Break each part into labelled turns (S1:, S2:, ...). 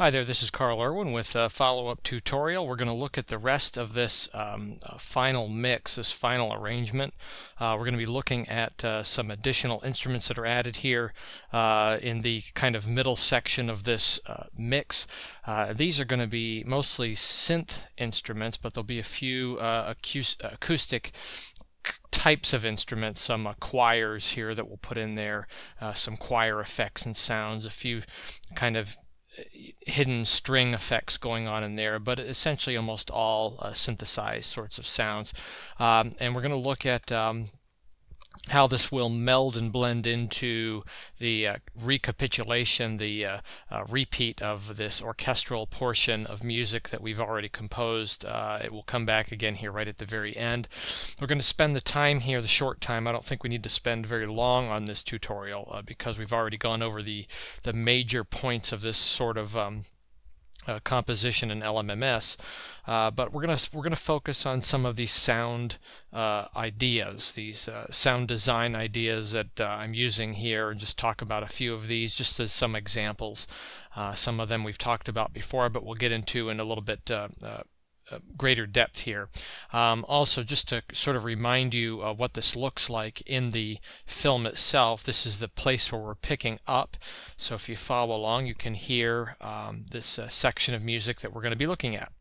S1: Hi there, this is Carl Irwin with a follow-up tutorial. We're going to look at the rest of this final mix, this final arrangement. We're going to be looking at some additional instruments that are added here in the kind of middle section of this mix. These are going to be mostly synth instruments, but there'll be a few acoustic types of instruments, some choirs here that we'll put in there, some choir effects and sounds, a few kind of hidden string effects going on in there, but essentially almost all synthesized sorts of sounds. And we're going to look at how this will meld and blend into the recapitulation, the repeat of this orchestral portion of music that we've already composed. It will come back again here right at the very end. We're going to spend the time here, the short time. I don't think we need to spend very long on this tutorial because we've already gone over the major points of this sort of composition in LMMS, but we're gonna focus on some of these sound ideas, these sound design ideas that I'm using here, and just talk about a few of these just as some examples. Some of them we've talked about before, but we'll get into in a little bit greater depth here. Also, just to sort of remind you what this looks like in the film itself, this is the place where we're picking up. So if you follow along, you can hear this section of music that we're going to be looking at.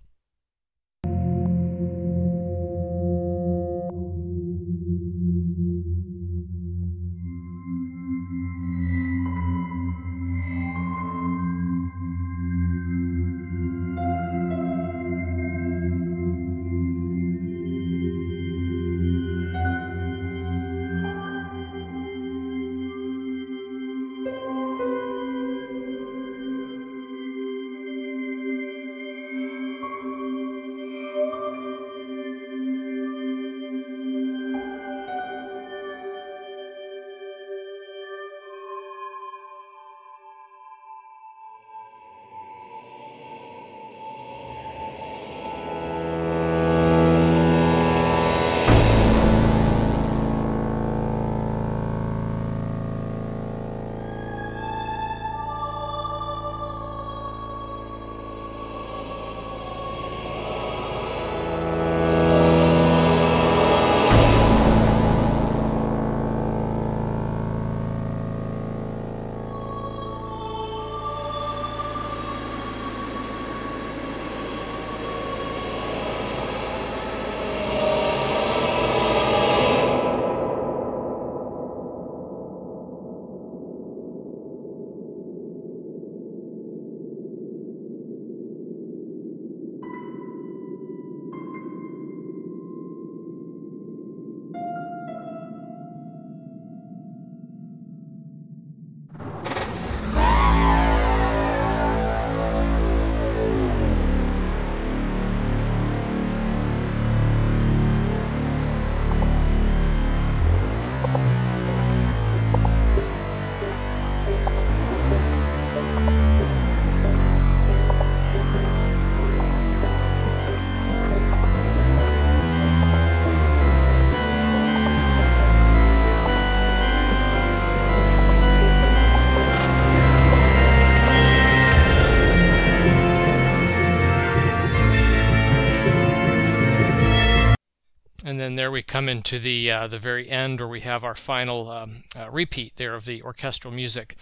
S1: And then there we come into the very end, where we have our final repeat there of the orchestral music.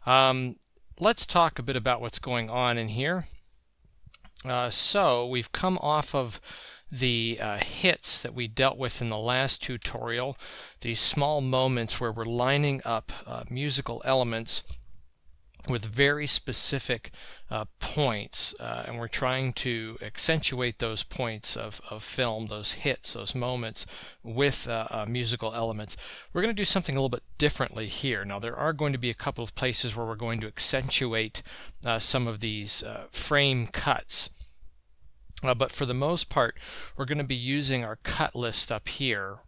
S1: Let's talk a bit about what's going on in here. So we've come off of the hits that we dealt with in the last tutorial, these small moments where we're lining up musical elements with very specific points, and we're trying to accentuate those points of film, those hits, those moments with musical elements. We're going to do something a little bit differently here. Now, there are going to be a couple of places where we're going to accentuate some of these frame cuts. But for the most part, we're going to be using our cut list up here.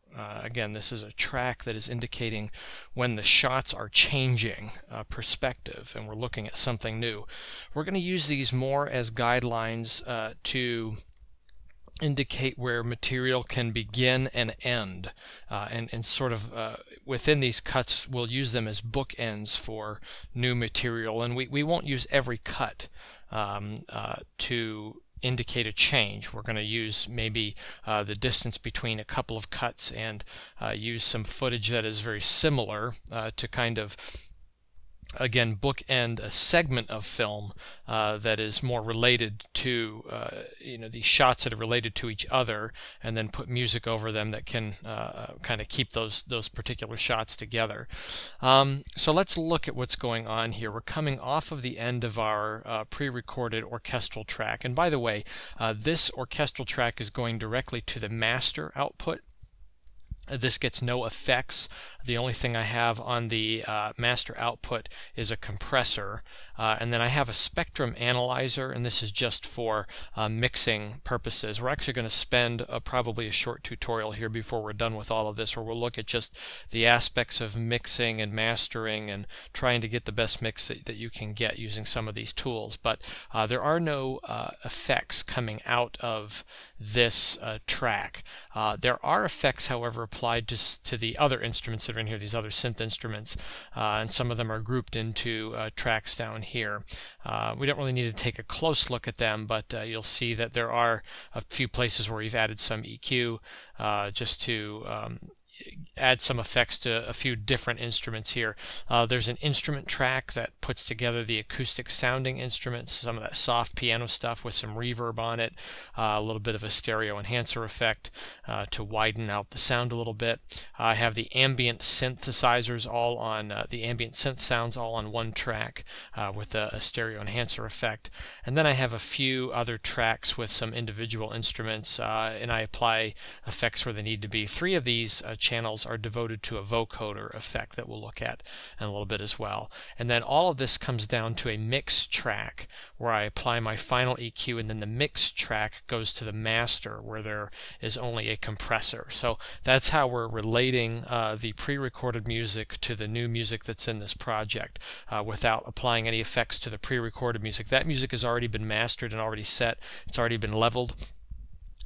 S1: Again, this is a track that is indicating when the shots are changing perspective and we're looking at something new. We're going to use these more as guidelines to indicate where material can begin and end, and sort of within these cuts we'll use them as bookends for new material, and we won't use every cut to indicate a change. We're going to use maybe the distance between a couple of cuts and use some footage that is very similar to kind of, again, bookend a segment of film that is more related to these shots that are related to each other, and then put music over them that can kind of keep those particular shots together. So let's look at what's going on here. We're coming off of the end of our pre-recorded orchestral track, and by the way, this orchestral track is going directly to the master output. This gets no effects. The only thing I have on the master output is a compressor, and then I have a spectrum analyzer, and this is just for mixing purposes. We're actually going to spend probably a short tutorial here before we're done with all of this, where we'll look at just the aspects of mixing and mastering and trying to get the best mix that you can get using some of these tools. But there are no effects coming out of this track. There are effects, however, applied to the other instruments that are in here, these other synth instruments, and some of them are grouped into tracks down here. We don't really need to take a close look at them, but you'll see that there are a few places where we've added some EQ just to add some effects to a few different instruments here. There's an instrument track that puts together the acoustic sounding instruments, some of that soft piano stuff with some reverb on it, a little bit of a stereo enhancer effect to widen out the sound a little bit. I have the ambient synthesizers all on, the ambient synth sounds all on one track with a stereo enhancer effect. And then I have a few other tracks with some individual instruments, and I apply effects where they need to be. 3 of these channels are devoted to a vocoder effect that we'll look at in a little bit as well. And then all of this comes down to a mix track where I apply my final EQ, and then the mix track goes to the master where there is only a compressor. So that's how we're relating the pre-recorded music to the new music that's in this project without applying any effects to the pre-recorded music. That music has already been mastered and already set. It's already been leveled.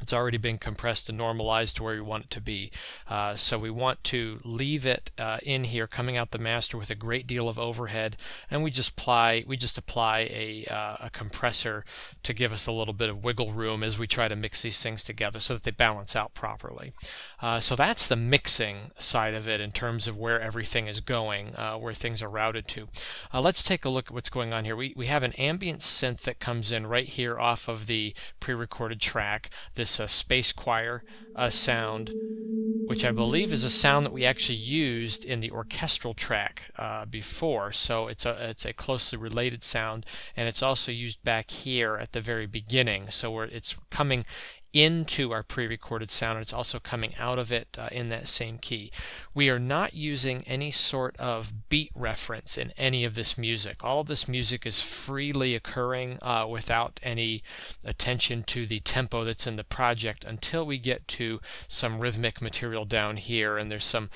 S1: It's already been compressed and normalized to where we want it to be. So we want to leave it in here coming out the master with a great deal of overhead, and we just apply a compressor to give us a little bit of wiggle room as we try to mix these things together so that they balance out properly. So that's the mixing side of it in terms of where everything is going, where things are routed to. Let's take a look at what's going on here. We have an ambient synth that comes in right here off of the pre-recorded track. This space choir sound, which I believe is a sound that we actually used in the orchestral track before, so it's a closely related sound, and it's also used back here at the very beginning, so it's coming into our pre-recorded sound, and it's also coming out of it in that same key. We are not using any sort of beat reference in any of this music. All of this music is freely occurring without any attention to the tempo that's in the project until we get to some rhythmic material down here, and there's some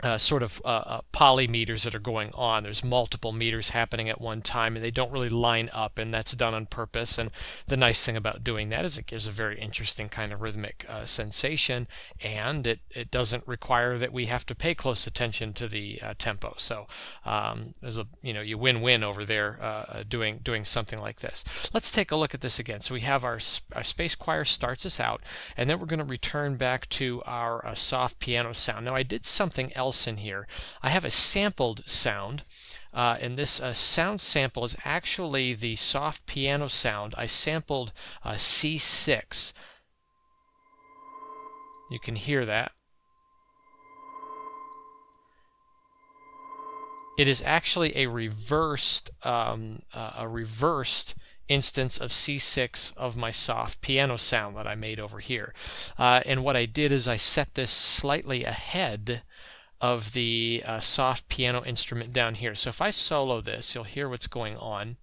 S1: polymeters that are going on. There's multiple meters happening at one time, and they don't really line up, and that's done on purpose. And the nice thing about doing that is it gives a very interesting kind of rhythmic sensation, and it doesn't require that we have to pay close attention to the tempo. So there's a you win-win over there doing something like this. Let's take a look at this again. So we have our space choir starts us out, and then we're going to return back to our soft piano sound. Now I did something else in here. I have a sampled sound, and this sound sample is actually the soft piano sound. I sampled C6. You can hear that. It is actually a reversed instance of C6 of my soft piano sound that I made over here. And what I did is I set this slightly ahead of the soft piano instrument down here. So if I solo this, you'll hear what's going on.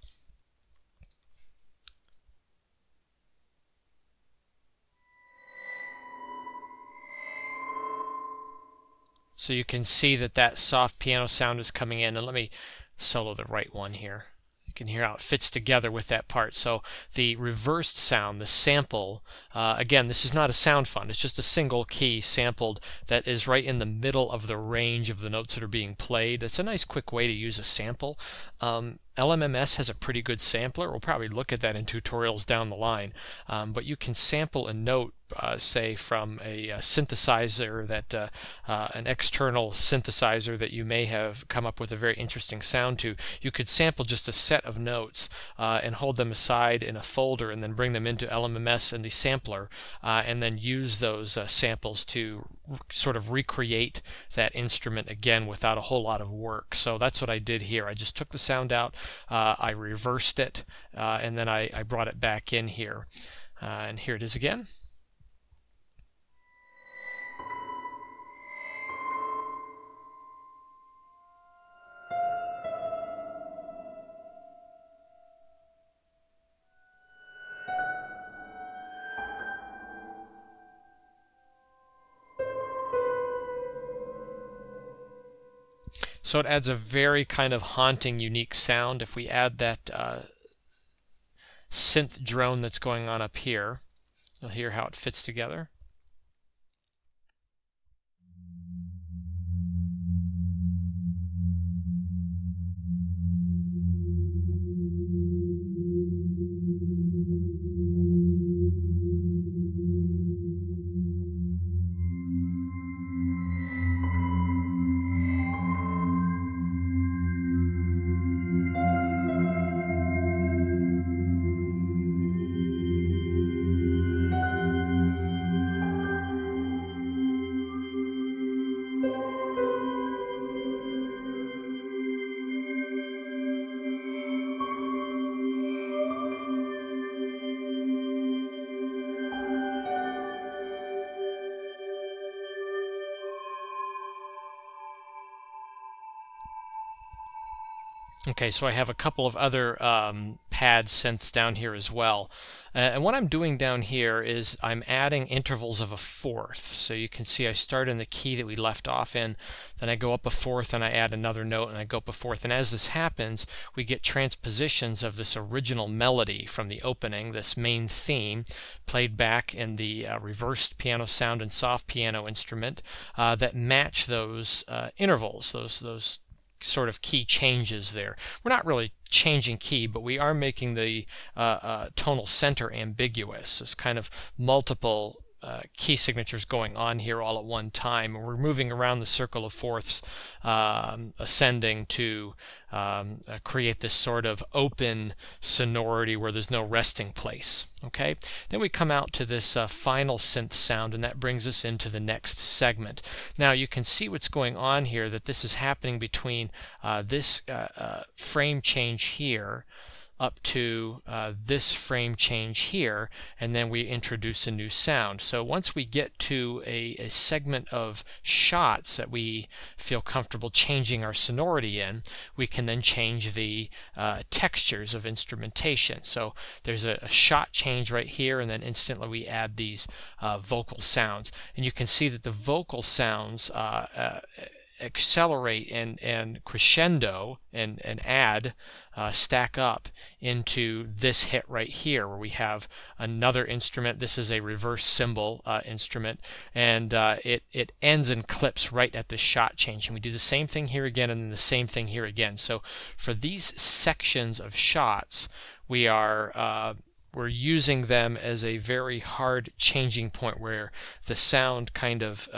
S1: So you can see that soft piano sound is coming in, and let me solo the right one here. You can hear how it fits together with that part. So the reversed sound, the sample, again, this is not a sound fund. It's just a single key sampled that is right in the middle of the range of the notes that are being played. It's a nice quick way to use a sample. And LMMS has a pretty good sampler. We'll probably look at that in tutorials down the line, but you can sample a note, say from a synthesizer that an external synthesizer that you may have come up with a very interesting sound to. You could sample just a set of notes and hold them aside in a folder and then bring them into LMMS and the sampler and then use those samples to sort of recreate that instrument again without a whole lot of work. So that's what I did here. I just took the sound out, I reversed it, and then I brought it back in here. And here it is again. So it adds a very kind of haunting, unique sound. If we add that synth drone that's going on up here, you'll hear how it fits together. Okay, so I have a couple of other pad synths down here as well. And what I'm doing down here is I'm adding intervals of a fourth. So you can see I start in the key that we left off in, then I go up a fourth and I add another note and I go up a fourth. And as this happens, we get transpositions of this original melody from the opening, this main theme, played back in the reversed piano sound and soft piano instrument that match those intervals, those sort of key changes there. We're not really changing key, but we are making the tonal center ambiguous. It's kind of multiple key signatures going on here all at one time. And we're moving around the circle of fourths, ascending to create this sort of open sonority where there's no resting place. Okay, then we come out to this final synth sound, and that brings us into the next segment. Now you can see what's going on here, that this is happening between this frame change here up to this frame change here, and then we introduce a new sound. So once we get to a segment of shots that we feel comfortable changing our sonority in, we can then change the textures of instrumentation. So there's a shot change right here, and then instantly we add these vocal sounds. And you can see that the vocal sounds accelerate and crescendo and add, stack up into this hit right here where we have another instrument. This is a reverse cymbal instrument, and it ends and clips right at the shot change. And we do the same thing here again and then the same thing here again. So for these sections of shots, we are we're using them as a very hard changing point where the sound kind of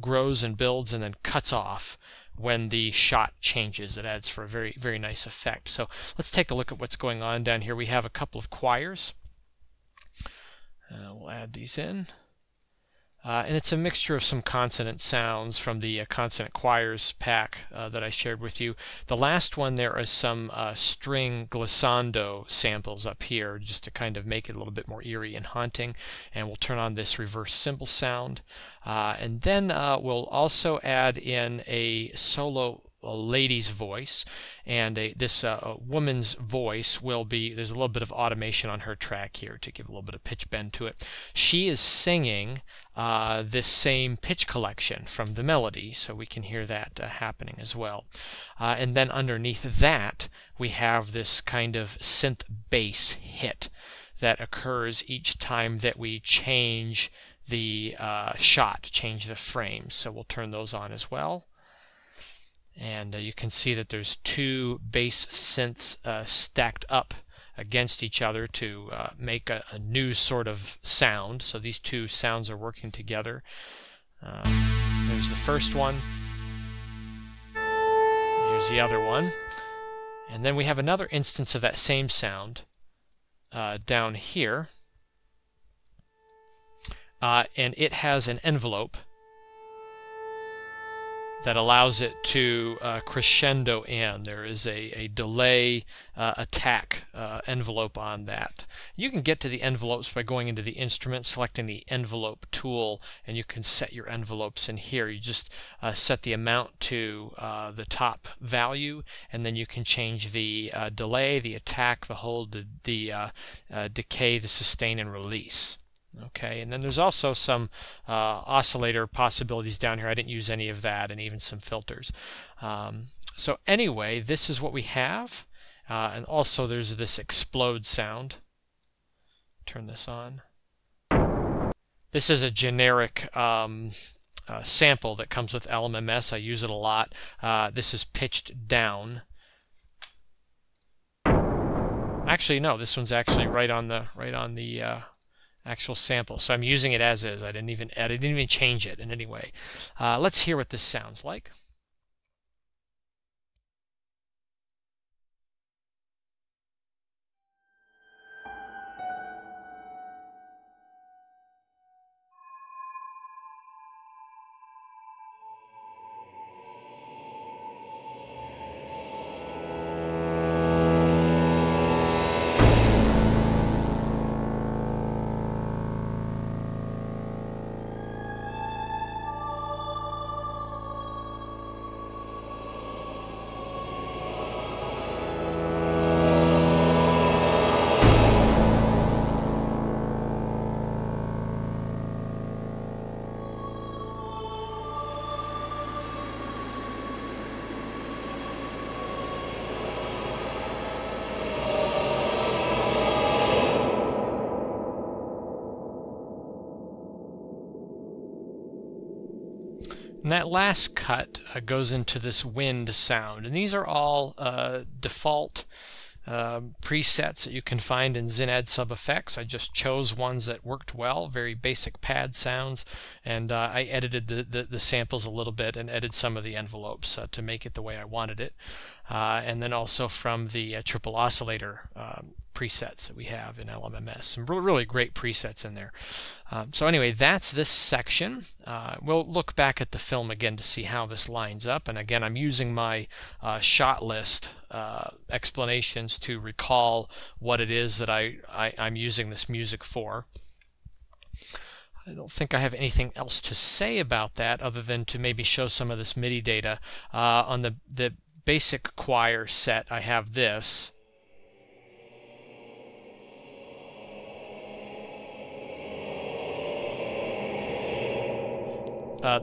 S1: grows and builds and then cuts off when the shot changes. It adds for a very, very nice effect. So let's take a look at what's going on down here. We have a couple of choirs. We'll add these in. And it's a mixture of some consonant sounds from the consonant choirs pack that I shared with you. The last one, there are some string glissando samples up here just to kind of make it a little bit more eerie and haunting. And we'll turn on this reverse cymbal sound. And then we'll also add in a solo lady's voice, and this woman's voice will be, there's a little bit of automation on her track here to give a little bit of pitch bend to it. She is singing this same pitch collection from the melody, so we can hear that happening as well. And then underneath that we have this kind of synth bass hit that occurs each time that we change the shot, change the frames. So we'll turn those on as well. And you can see that there's two bass synths stacked up against each other to make a new sort of sound. So these two sounds are working together. There's the first one. Here's the other one. And then we have another instance of that same sound down here. And it has an envelope that allows it to crescendo in. There is a delay attack envelope on that. You can get to the envelopes by going into the instrument, selecting the envelope tool, and you can set your envelopes in here. You just set the amount to the top value, and then you can change the delay, the attack, the hold, the decay, the sustain, and release. Okay, and then there's also some oscillator possibilities down here. I didn't use any of that, and even some filters. So anyway, this is what we have. And also there's this explode sound. Turn this on. This is a generic sample that comes with LMMS. I use it a lot. This is pitched down. Actually, no, this one's actually right on the actual sample. So I'm using it as is. I didn't even change it in any way. Let's hear what this sounds like. And that last cut goes into this wind sound, and these are all default presets that you can find in Zinad Sub Effects. I just chose ones that worked well, very basic pad sounds, and I edited the samples a little bit and edited some of the envelopes to make it the way I wanted it. And then also from the triple oscillator presets that we have in LMMS. Some really great presets in there. So anyway, that's this section. We'll look back at the film again to see how this lines up. And again, I'm using my shot list explanations to recall what it is that I'm using this music for. I don't think I have anything else to say about that other than to maybe show some of this MIDI data. On the basic choir set, I have this.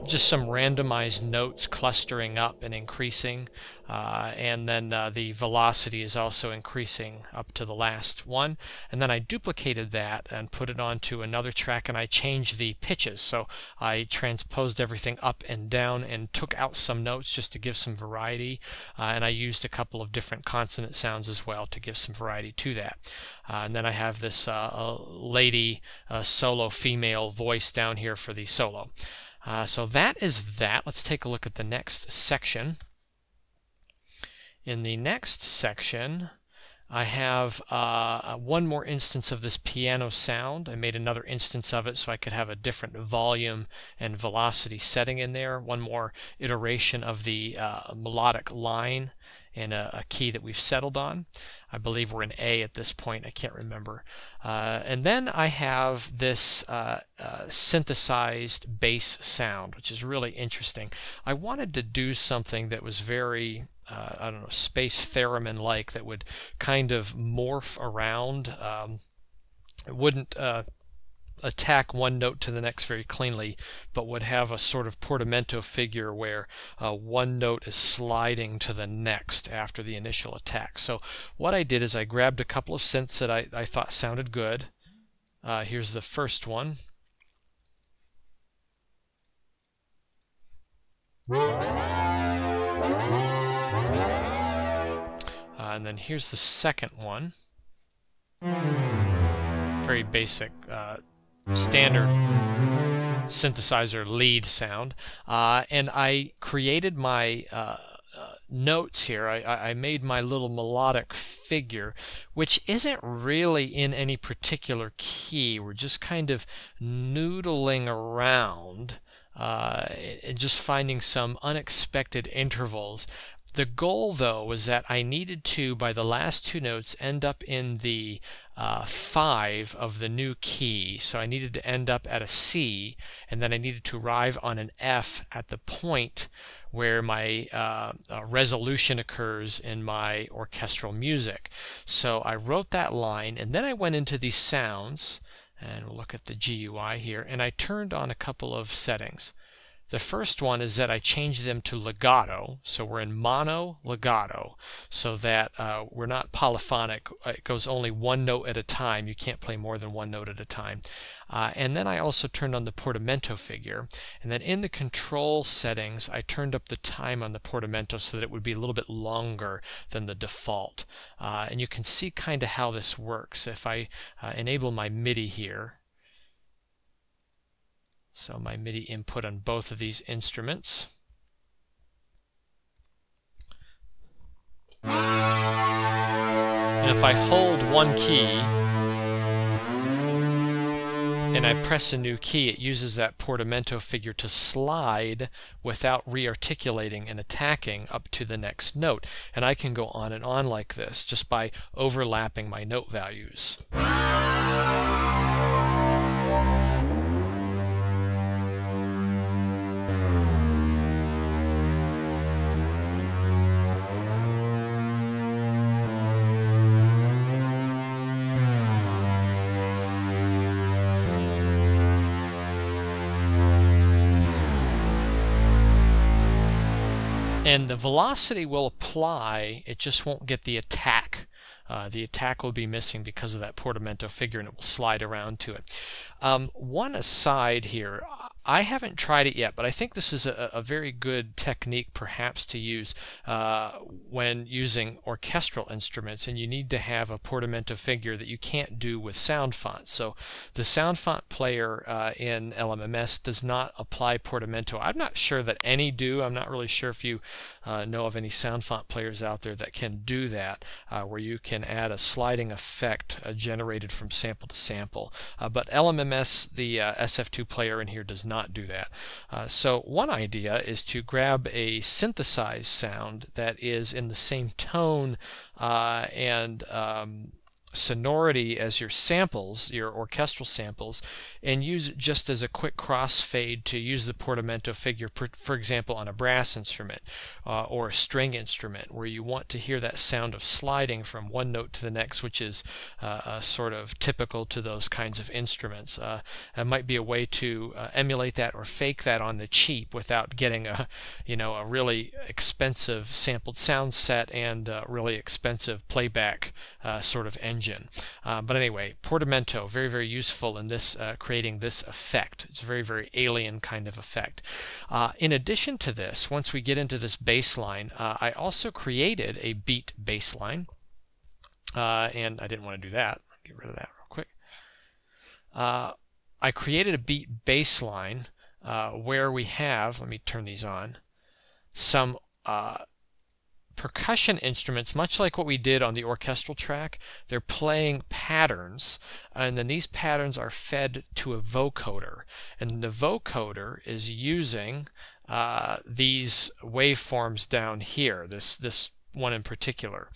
S1: Just some randomized notes clustering up and increasing, and then the velocity is also increasing up to the last one. And then I duplicated that and put it onto another track, and I changed the pitches. So I transposed everything up and down and took out some notes just to give some variety, and I used a couple of different consonant sounds as well to give some variety to that. And then I have this lady solo female voice down here for the solo. So that is that. Let's take a look at the next section. In the next section, I have one more instance of this piano sound. I made another instance of it so I could have a different volume and velocity setting in there. One more iteration of the melodic line in a key that we've settled on. I believe we're in A at this point. I can't remember. And then I have this synthesized bass sound, which is really interesting. I wanted to do something that was very, I don't know, space theremin-like, that would kind of morph around. It wouldn't attack one note to the next very cleanly, but would have a sort of portamento figure where one note is sliding to the next after the initial attack. So what I did is I grabbed a couple of synths that I thought sounded good. Here's the first one. And then here's the second one. Very basic, standard synthesizer lead sound. And I created my notes here. I made my little melodic figure, which isn't really in any particular key. We're just kind of noodling around and just finding some unexpected intervals. The goal, though, was that I needed to, by the last two notes, end up in the 5 of the new key. So I needed to end up at a C, and then I needed to arrive on an F at the point where my resolution occurs in my orchestral music. So I wrote that line, and then I went into these sounds, and we'll look at the GUI here, and I turned on a couple of settings. The first one is that I changed them to legato, so we're in mono legato, so that we're not polyphonic. It goes only one note at a time. You can't play more than one note at a time. And then I also turned on the portamento figure, and then in the control settings I turned up the time on the portamento so that it would be a little bit longer than the default. And you can see kind of how this works. If I enable my MIDI here, so my MIDI input on both of these instruments. And if I hold one key and I press a new key, it uses that portamento figure to slide without re-articulating and attacking up to the next note. And I can go on and on like this just by overlapping my note values. And the velocity will apply, it just won't get the attack. The attack will be missing because of that portamento figure, and it will slide around to it. One aside here, I haven't tried it yet, but I think this is a very good technique perhaps to use when using orchestral instruments, and you need to have a portamento figure that you can't do with sound fonts. So the sound font player in LMMS does not apply portamento. I'm not sure that any do. I'm not really sure if you know of any sound font players out there that can do that, where you can add a sliding effect generated from sample to sample. But LMMS, the SF2 player in here, does not do that. So one idea is to grab a synthesized sound that is in the same tone and sonority as your samples, your orchestral samples, and use it just as a quick crossfade to use the portamento figure, for example, on a brass instrument or a string instrument, where you want to hear that sound of sliding from one note to the next, which is sort of typical to those kinds of instruments. It might be a way to emulate that or fake that on the cheap without getting a really expensive sampled sound set and really expensive playback sort of engine. But anyway, portamento, very, very useful in this creating this effect. It's a very, very alien kind of effect. In addition to this, once we get into this bass line, I also created a beat bass line. And I didn't want to do that. Get rid of that real quick. I created a beat bass line where we have, let me turn these on, some percussion instruments, much like what we did on the orchestral track. They're playing patterns, and then these patterns are fed to a vocoder, and the vocoder is using these waveforms down here, this one in particular,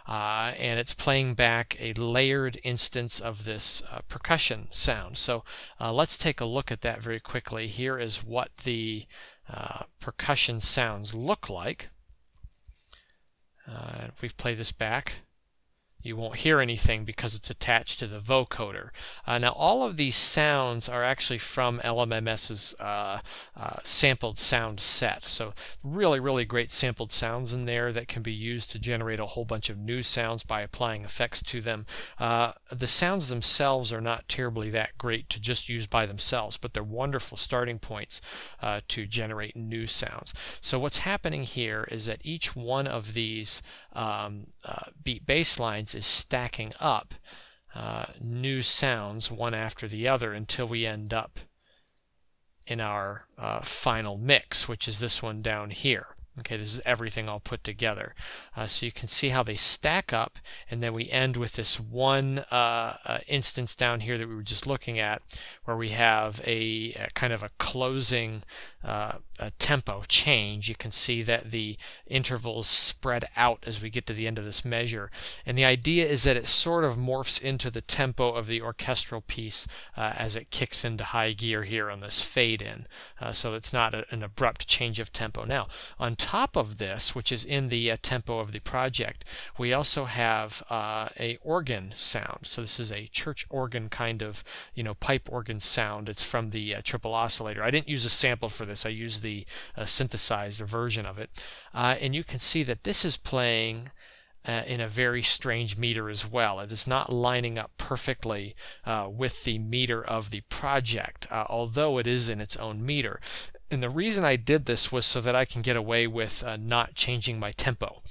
S1: and it's playing back a layered instance of this percussion sound. So let's take a look at that very quickly. Here is what the percussion sounds look like. If we play this back, you won't hear anything because it's attached to the vocoder. Now all of these sounds are actually from LMMS's sampled sound set. So really great sampled sounds in there that can be used to generate a whole bunch of new sounds by applying effects to them. The sounds themselves are not terribly that great to just use by themselves, but they're wonderful starting points to generate new sounds. So what's happening here is that each one of these beat bass lines is stacking up new sounds one after the other until we end up in our final mix, which is this one down here. Okay, this is everything all put together. So you can see how they stack up, and then we end with this one instance down here that we were just looking at, where we have a kind of a closing tempo change. You can see that the intervals spread out as we get to the end of this measure. And the idea is that it sort of morphs into the tempo of the orchestral piece as it kicks into high gear here on this fade in. So it's not an abrupt change of tempo. Now, on top of this, which is in the tempo of the project, we also have a organ sound. So this is a church organ kind of, pipe organ sound. It's from the triple oscillator. I didn't use a sample for this. I used the synthesized version of it. And you can see that this is playing in a very strange meter as well. It is not lining up perfectly with the meter of the project, although it is in its own meter. And the reason I did this was so that I can get away with not changing my tempo.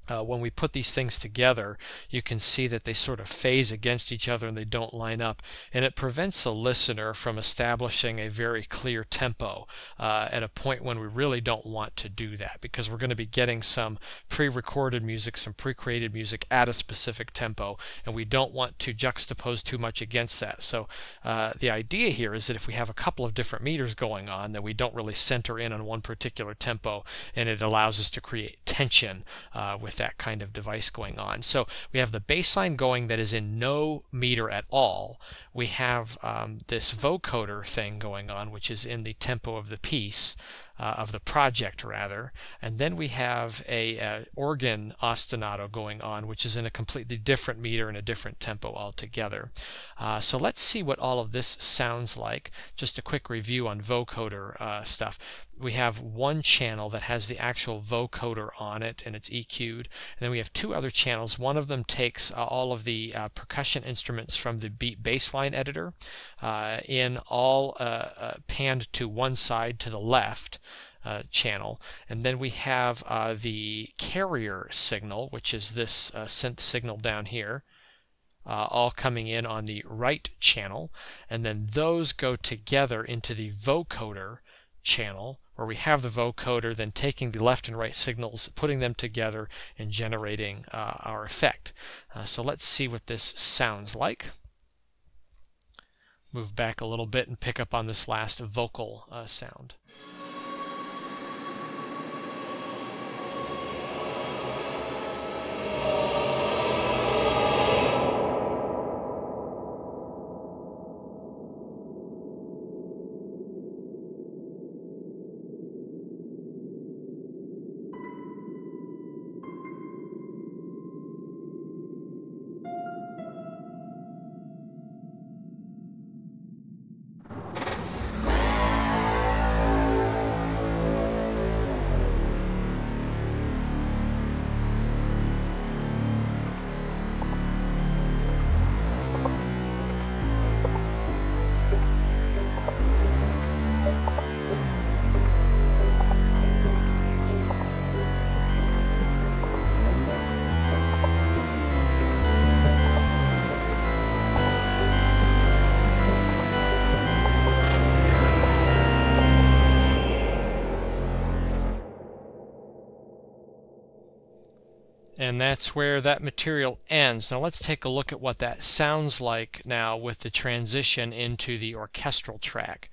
S1: When we put these things together, you can see that they sort of phase against each other and they don't line up, and it prevents the listener from establishing a very clear tempo at a point when we really don't want to do that, because we're going to be getting some pre-recorded music, some pre-created music at a specific tempo, and we don't want to juxtapose too much against that. So the idea here is that if we have a couple of different meters going on, then we don't really center in on one particular tempo, and it allows us to create tension with that kind of device going on. So we have the bass line going that is in no meter at all. We have this vocoder thing going on, which is in the tempo of the piece, of the project rather, and then we have a organ ostinato going on, which is in a completely different meter and a different tempo altogether. So let's see what all of this sounds like. Just a quick review on vocoder stuff. We have one channel that has the actual vocoder on it and it's EQ'd, and then we have two other channels. One of them takes all of the percussion instruments from the beat bassline editor in all panned to one side to the left channel, and then we have the carrier signal, which is this synth signal down here, all coming in on the right channel, and then those go together into the vocoder channel, where we have the vocoder then taking the left and right signals, putting them together and generating our effect. So let's see what this sounds like. Move back a little bit and pick up on this last vocal sound. And that's where that material ends. Now let's take a look at what that sounds like now with the transition into the orchestral track.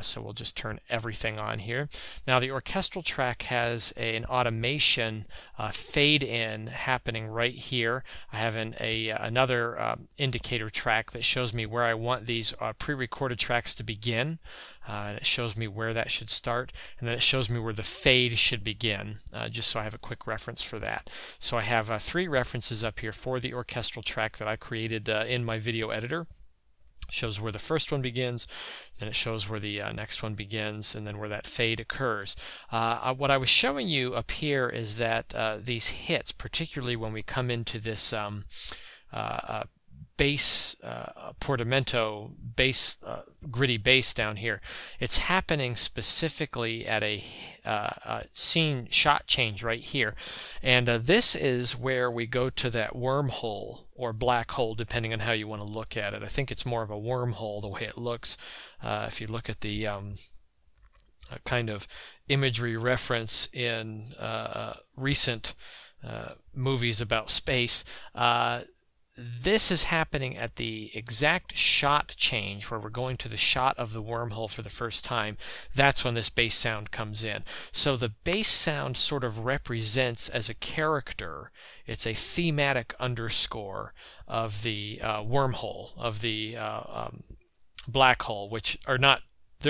S1: So we'll just turn everything on here. Now the orchestral track has an automation fade in happening right here. I have another indicator track that shows me where I want these pre-recorded tracks to begin. And it shows me where that should start, and then it shows me where the fade should begin, just so I have a quick reference for that. So I have 3 references up here for the orchestral track that I created in my video editor. It shows where the first one begins, then it shows where the next one begins, and then where that fade occurs. What I was showing you up here is that these hits, particularly when we come into this bass portamento bass gritty bass down here, it's happening specifically at a scene shot change right here, and this is where we go to that wormhole or black hole, depending on how you want to look at it. I think it's more of a wormhole the way it looks. If you look at the kind of imagery reference in recent movies about space, this is happening at the exact shot change where we're going to the shot of the wormhole for the first time. That's when this bass sound comes in. So the bass sound sort of represents as a character, it's a thematic underscore of the wormhole, of the black hole, which are not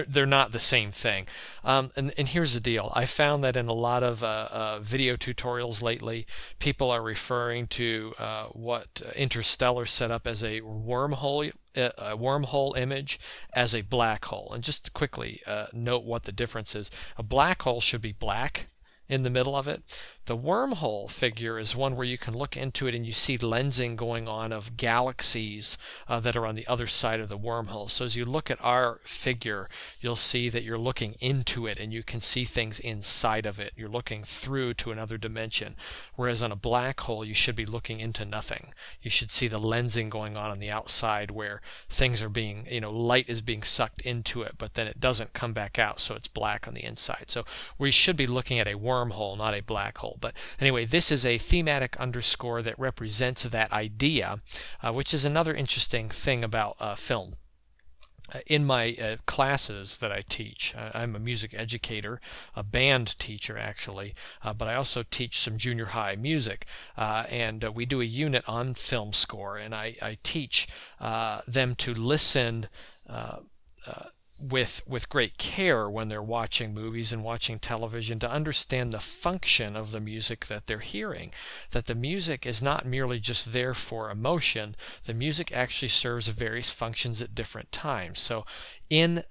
S1: they're not the same thing. And here's the deal. I found that in a lot of video tutorials lately, people are referring to what Interstellar set up as a wormhole image as a black hole. And just to quickly note what the difference is. A black hole should be black in the middle of it. The wormhole figure is one where you can look into it and you see lensing going on of galaxies that are on the other side of the wormhole. So as you look at our figure, you'll see that you're looking into it and you can see things inside of it. You're looking through to another dimension. Whereas on a black hole, you should be looking into nothing. You should see the lensing going on the outside where things are being, light is being sucked into it, but then it doesn't come back out, so it's black on the inside. So we should be looking at a wormhole, not a black hole. But anyway, this is a thematic underscore that represents that idea, which is another interesting thing about film. In my classes that I teach, I'm a music educator, a band teacher actually, but I also teach some junior high music, and we do a unit on film score, and I teach them to listen with great care when they're watching movies and watching television, to understand the function of the music that they're hearing. That the music is not merely just there for emotion. The music actually serves various functions at different times. So in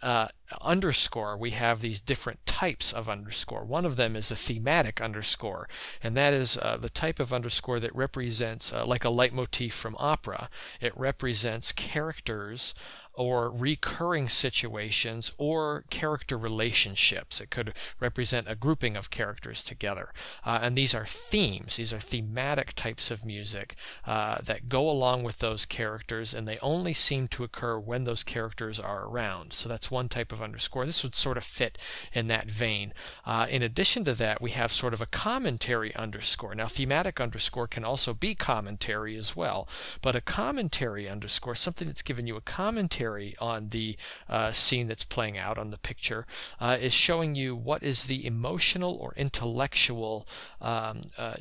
S1: underscore, we have these different types of underscore. One of them is a thematic underscore, and that is the type of underscore that represents, like a leitmotif from opera, it represents characters or recurring situations or character relationships. It could represent a grouping of characters together. And these are themes. These are thematic types of music that go along with those characters, and they only seem to occur when those characters are around. So that's one type of underscore. This would sort of fit in that vein. In addition to that, we have sort of a commentary underscore. Now, thematic underscore can also be commentary as well, but a commentary underscore, something that's given you a commentary on the scene that's playing out on the picture, is showing you what is the emotional or intellectual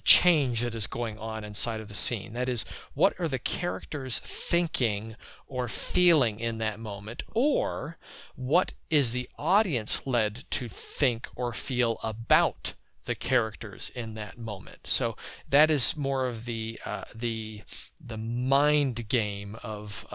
S1: change that is going on inside of the scene. That is, what are the characters thinking or feeling in that moment, or what is the audience led to think or feel about the characters in that moment. So that is more of the mind game of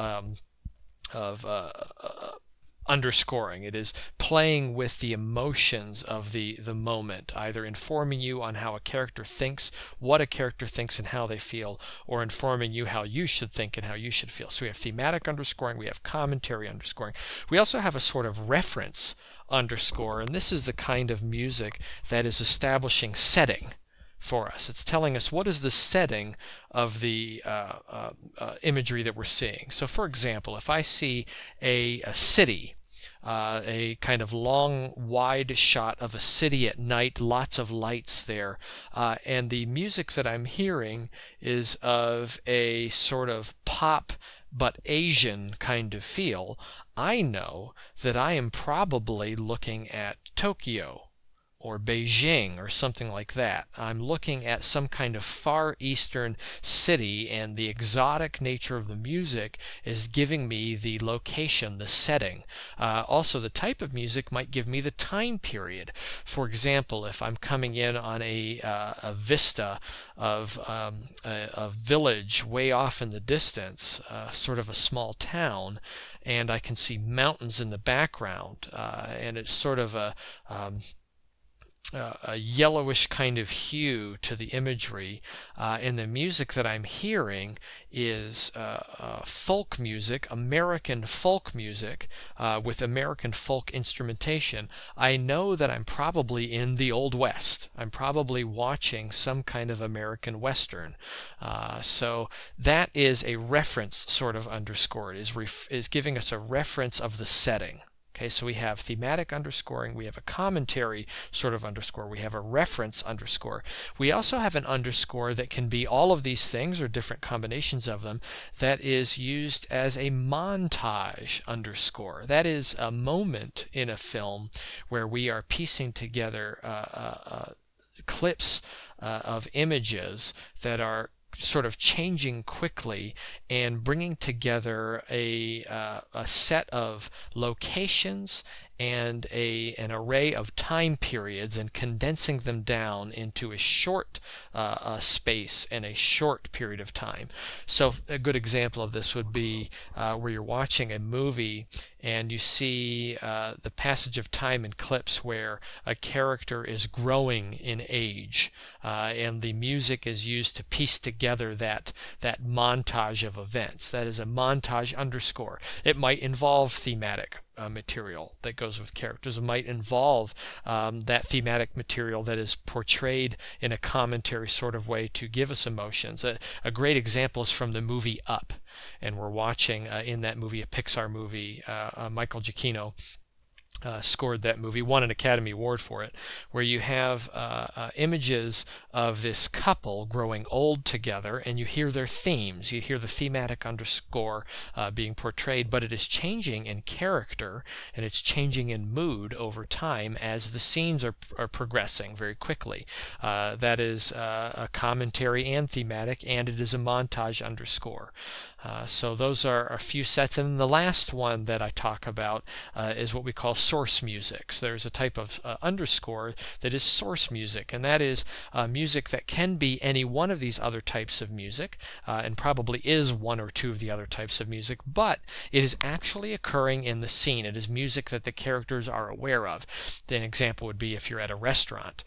S1: underscoring. It is playing with the emotions of the moment, either informing you on how a character thinks, what a character thinks and how they feel, or informing you how you should think and how you should feel. So we have thematic underscoring, we have commentary underscoring. We also have a sort of reference underscore, and this is the kind of music that is establishing setting for us. It's telling us what is the setting of the imagery that we're seeing. So for example, if I see a city, a kind of long, wide shot of a city at night, lots of lights there, and the music that I'm hearing is of a sort of pop but Asian kind of feel, I know that I am probably looking at Tokyo or Beijing or something like that. I'm looking at some kind of far eastern city, and the exotic nature of the music is giving me the location, the setting. Also, the type of music might give me the time period. For example, if I'm coming in on a vista of a village way off in the distance, sort of a small town, and I can see mountains in the background, and it's sort of a yellowish kind of hue to the imagery, and the music that I'm hearing is folk music, American folk music, with American folk instrumentation. I know that I'm probably in the Old West. I'm probably watching some kind of American Western. So that is a reference sort of underscore. It is giving us a reference of the setting. Okay, so we have thematic underscoring, we have a commentary sort of underscore, we have a reference underscore. We also have an underscore that can be all of these things or different combinations of them that is used as a montage underscore. That is a moment in a film where we are piecing together clips of images that are sort of changing quickly and bringing together a set of locations and an array of time periods and condensing them down into a short space and a short period of time. So a good example of this would be where you're watching a movie and you see the passage of time in clips where a character is growing in age, and the music is used to piece together that montage of events. That is a montage underscore. It might involve thematic material that goes with characters. It might involve that thematic material that is portrayed in a commentary sort of way to give us emotions. A great example is from the movie Up, and we're watching in that movie, a Pixar movie, Michael Giacchino scored that movie, won an Academy Award for it, where you have images of this couple growing old together, and you hear their themes. You hear the thematic underscore being portrayed, but it is changing in character and it's changing in mood over time as the scenes are progressing very quickly. That is a commentary and thematic, and it is a montage underscore. So those are a few sets, and then the last one that I talk about is what we call source music. So there's a type of underscore that is source music, and that is music that can be any one of these other types of music, and probably is one or two of the other types of music, but it is actually occurring in the scene. It is music that the characters are aware of. An example would be if you're at a restaurant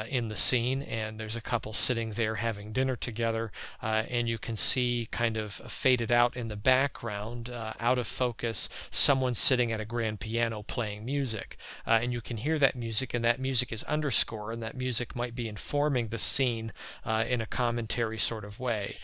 S1: in the scene, and there's a couple sitting there having dinner together, and you can see kind of faded out in the background, out of focus, someone sitting at a grand piano playing music, and you can hear that music, and that music is underscore, and that music might be informing the scene in a commentary sort of way,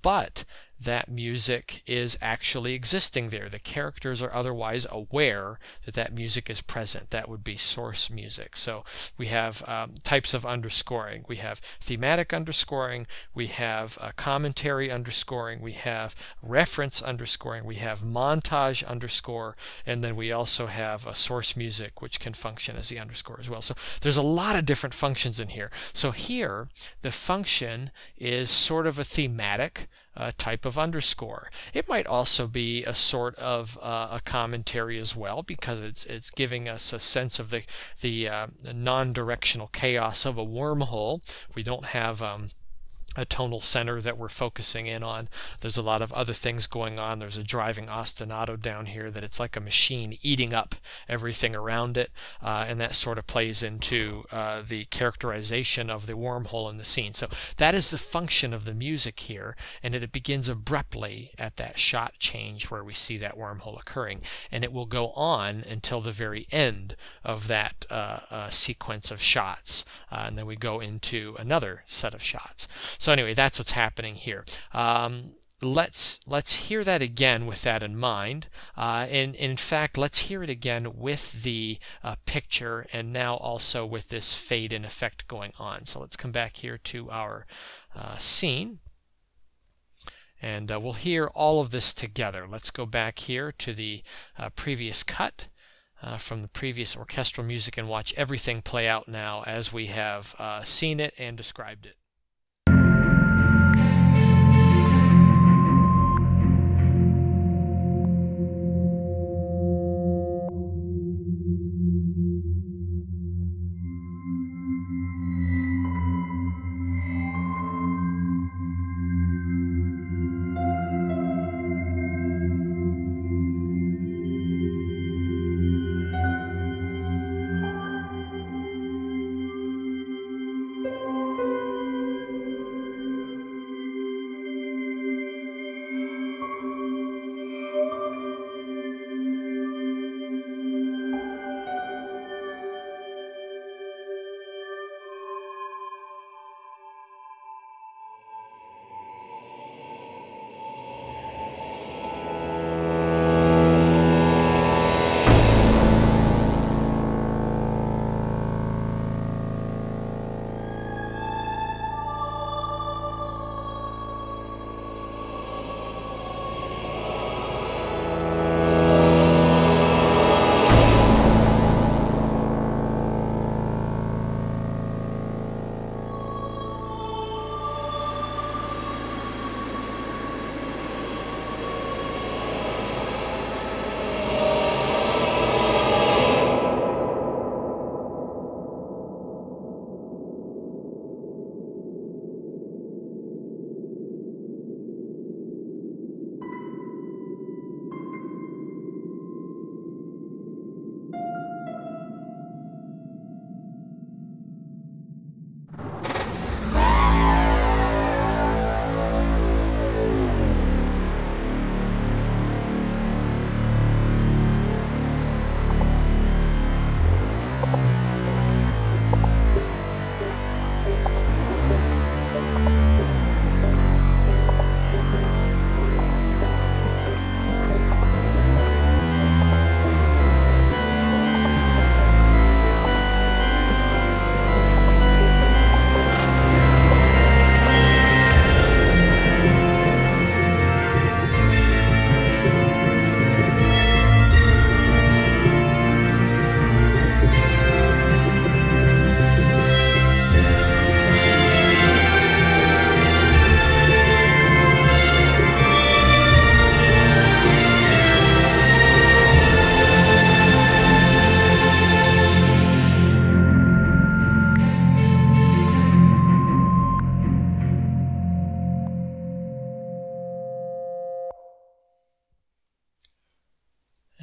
S1: but that music is actually existing there. The characters are otherwise aware that that music is present. That would be source music. So we have types of underscoring. We have thematic underscoring, we have commentary underscoring, we have reference underscoring, we have montage underscore, and then we also have a source music, which can function as the underscore as well. So there's a lot of different functions in here. So here the function is sort of a thematic type of underscore. It might also be a sort of a commentary as well, because it's giving us a sense of the non-directional chaos of a wormhole. We don't have a tonal center that we're focusing in on. There's a lot of other things going on. There's a driving ostinato down here that it's like a machine eating up everything around it, and that sort of plays into the characterization of the wormhole in the scene. So that is the function of the music here, and it begins abruptly at that shot change where we see that wormhole occurring, and it will go on until the very end of that sequence of shots, and then we go into another set of shots. So anyway, that's what's happening here. Let's hear that again with that in mind. And in fact, let's hear it again with the picture, and now also with this fade in effect going on. So let's come back here to our scene. And we'll hear all of this together. Let's go back here to the previous cut from the previous orchestral music and watch everything play out now as we have seen it and described it.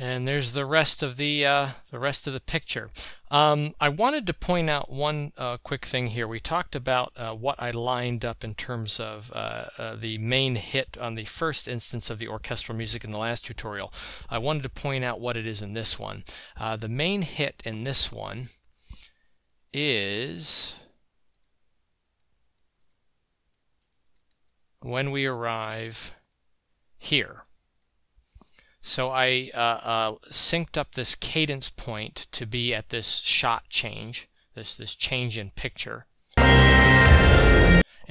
S1: And there's the rest of the picture. I wanted to point out one quick thing here. We talked about what I lined up in terms of the main hit on the first instance of the orchestral music in the last tutorial. I wanted to point out what it is in this one. The main hit in this one is when we arrive here. So I synced up this cadence point to be at this shot change, this change in picture.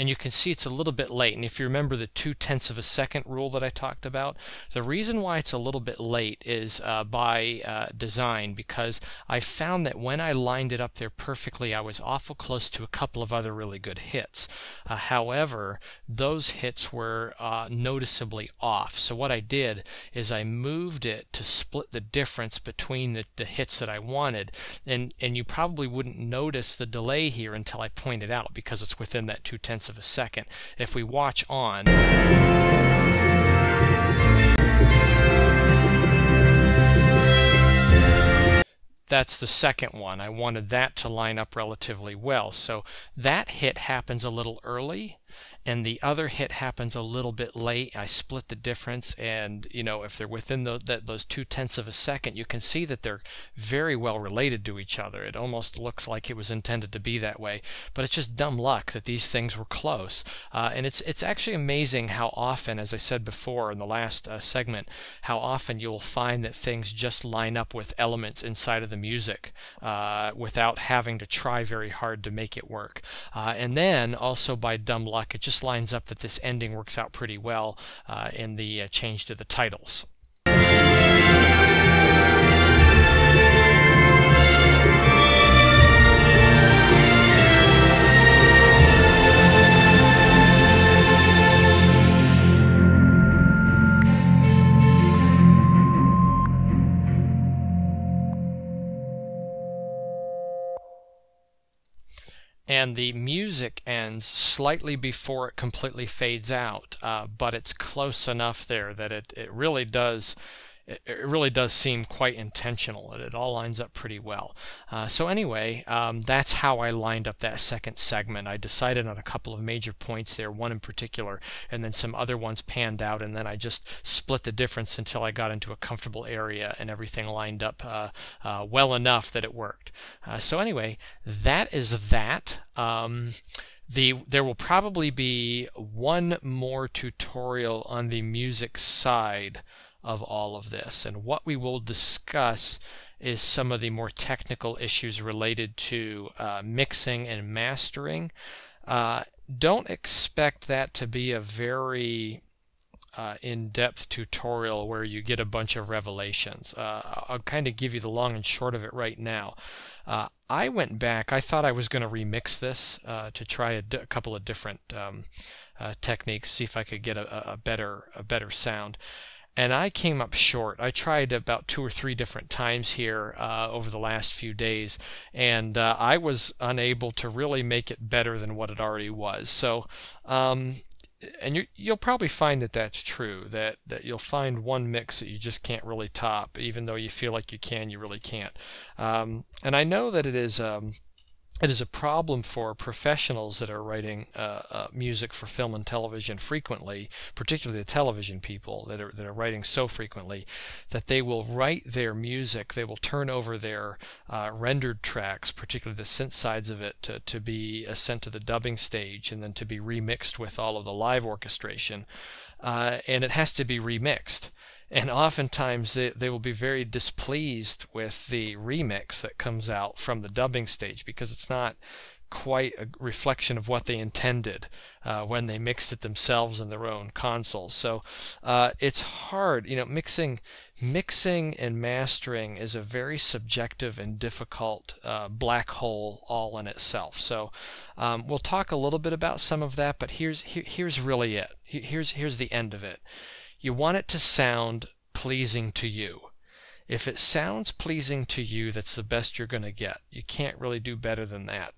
S1: And you can see it's a little bit late. And if you remember the 0.2 of a second rule that I talked about, the reason why it's a little bit late is by design, because I found that when I lined it up there perfectly, I was awful close to a couple of other really good hits. However, those hits were noticeably off. So what I did is I moved it to split the difference between the hits that I wanted. And you probably wouldn't notice the delay here until I point it out, because it's within that 0.2 of a second. If we watch on, that's the second one. I wanted that to line up relatively well. So that hit happens a little early, and the other hit happens a little bit late. I split the difference, and you know, if they're within those 0.2 of a second, you can see that they're very well related to each other. It almost looks like it was intended to be that way, but it's just dumb luck that these things were close. And it's actually amazing how often, as I said before in the last segment, how often you'll find that things just line up with elements inside of the music without having to try very hard to make it work. And then also by dumb luck, it just just lines up that this ending works out pretty well in the change to the titles. And the music ends slightly before it completely fades out, but it's close enough there that it really does seem quite intentional. It all lines up pretty well. So anyway, that's how I lined up that second segment. I decided on a couple of major points there, one in particular, and then some other ones panned out, and then I just split the difference until I got into a comfortable area and everything lined up well enough that it worked. So anyway, that is that. There will probably be one more tutorial on the music side of all of this, and what we will discuss is some of the more technical issues related to mixing and mastering. Don't expect that to be a very in-depth tutorial where you get a bunch of revelations. I'll kind of give you the long and short of it right now. I went back, I thought I was going to remix this to try a couple of different techniques, see if I could get a better sound. And I came up short. I tried about 2 or 3 different times here over the last few days, and I was unable to really make it better than what it already was. So, and you'll probably find that that's true, that you'll find one mix that you just can't really top, even though you feel like you can, you really can't. And I know that it is a problem for professionals that are writing music for film and television frequently, particularly the television people that are writing so frequently, that they will write their music, they will turn over their rendered tracks, particularly the synth sides of it, to be sent to the dubbing stage and then to be remixed with all of the live orchestration, and it has to be remixed. And oftentimes they will be very displeased with the remix that comes out from the dubbing stage because it's not quite a reflection of what they intended when they mixed it themselves in their own consoles. So it's hard, you know, mixing and mastering is a very subjective and difficult black hole all in itself. So we'll talk a little bit about some of that, but here's really it. Here's the end of it. You want it to sound pleasing to you. If it sounds pleasing to you, that's the best you're going to get. You can't really do better than that.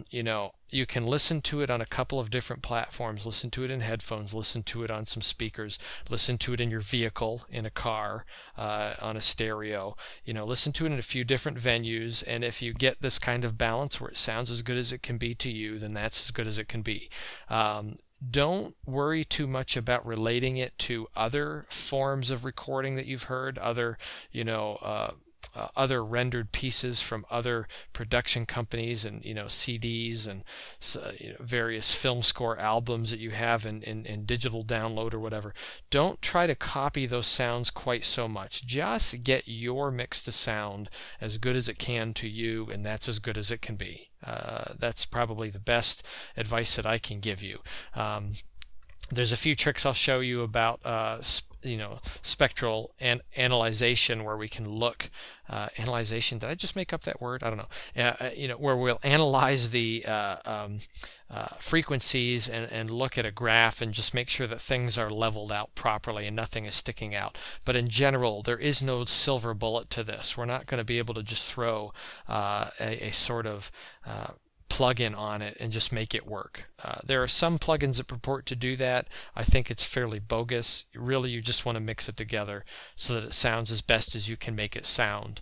S1: You know, you can listen to it on a couple of different platforms. Listen to it in headphones, listen to it on some speakers, listen to it in your vehicle, in a car, on a stereo. You know, listen to it in a few different venues, and if you get this kind of balance where it sounds as good as it can be to you, then that's as good as it can be. Don't worry too much about relating it to other forms of recording that you've heard, other, you know, other rendered pieces from other production companies and, you know, CDs and you know, various film score albums that you have in digital download or whatever. Don't try to copy those sounds quite so much. Just get your mix to sound as good as it can to you, and that's as good as it can be. That's probably the best advice that I can give you. There's a few tricks I'll show you about you know, spectral analyzation, where we can look analyzation. Did I just make up that word? I don't know. You know, where we'll analyze the frequencies and look at a graph and just make sure that things are leveled out properly and nothing is sticking out. But in general, there is no silver bullet to this. We're not going to be able to just throw a sort of plug-in on it and just make it work. There are some plugins that purport to do that. I think it's fairly bogus. Really, you just want to mix it together so that it sounds as best as you can make it sound.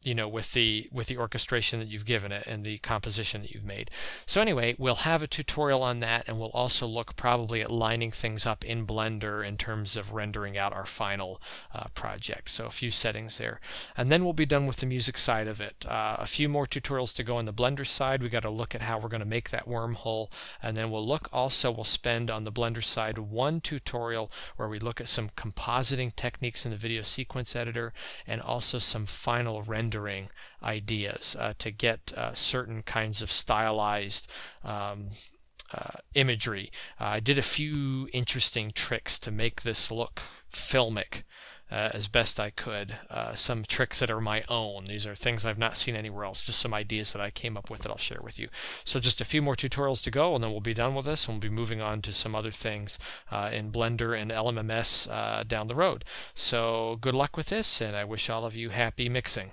S1: You know, with the orchestration that you've given it and the composition that you've made. So anyway, we'll have a tutorial on that, and we'll also look probably at lining things up in Blender in terms of rendering out our final project. So a few settings there. And then we'll be done with the music side of it. A few more tutorials to go on the Blender side. We got to look at how we're going to make that wormhole, and then we'll spend on the Blender side one tutorial where we look at some compositing techniques in the video sequence editor and also some final rendering ideas to get certain kinds of stylized imagery. I did a few interesting tricks to make this look filmic as best I could. Some tricks that are my own. These are things I've not seen anywhere else, just some ideas that I came up with that I'll share with you. So just a few more tutorials to go, and then we'll be done with this, and we'll be moving on to some other things in Blender and LMMS down the road. So good luck with this, and I wish all of you happy mixing.